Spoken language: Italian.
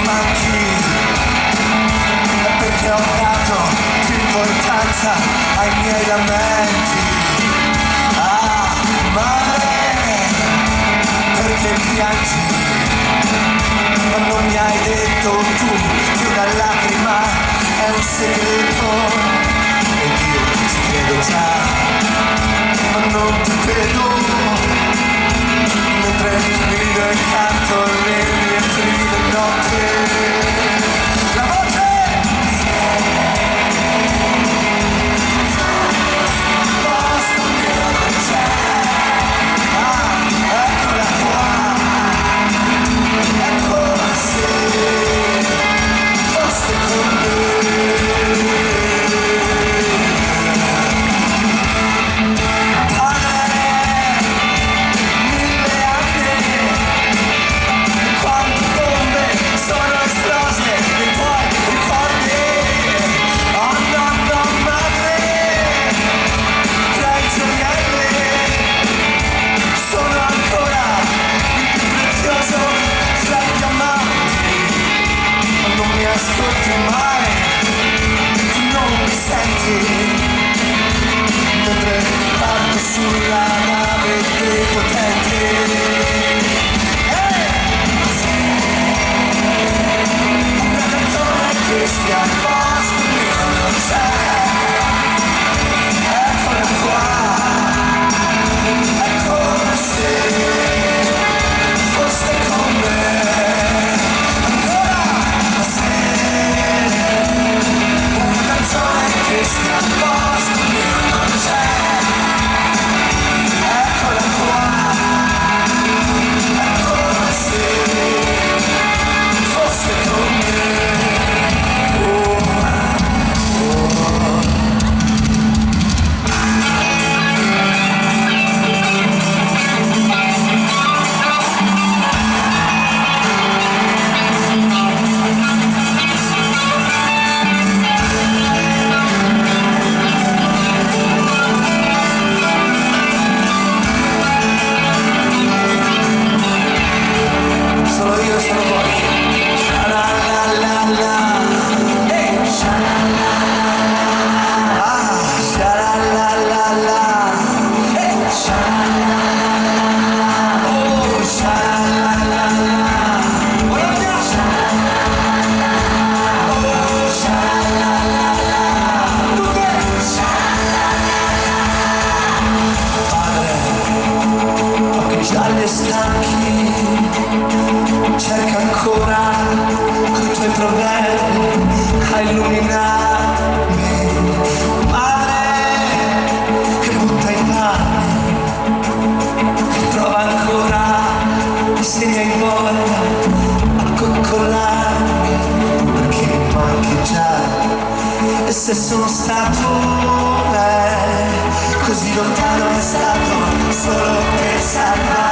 amanti, perché ho dato più importanza ai miei lamenti. Ah, mare, perché piangi? Ma non mi hai detto tu che una lacrima è un segreto. Ed io ci credo già, ma non ti vedo. Mentre grido e canto le mie triste notte. La voce! Posto mio non c'è. Ah, eccola qua. È come se fosse con me. Ascolti mai, tu non mi senti, mentre parto sulla nave dei potenti. Una canzone che stia al posto mio non c'è, eccola qua, è come se fosse con me. Che stia al posto mio non c'è, eccola qua, è come se fosse con me. Stanchi, cerca ancora coi tuoi problemi a illuminarmi. Madre che butta in panni, che trova ancora i segni in voglia a coccolarmi, perché mi manchi già. E se sono stato così lontano è stato solo per salvarmi.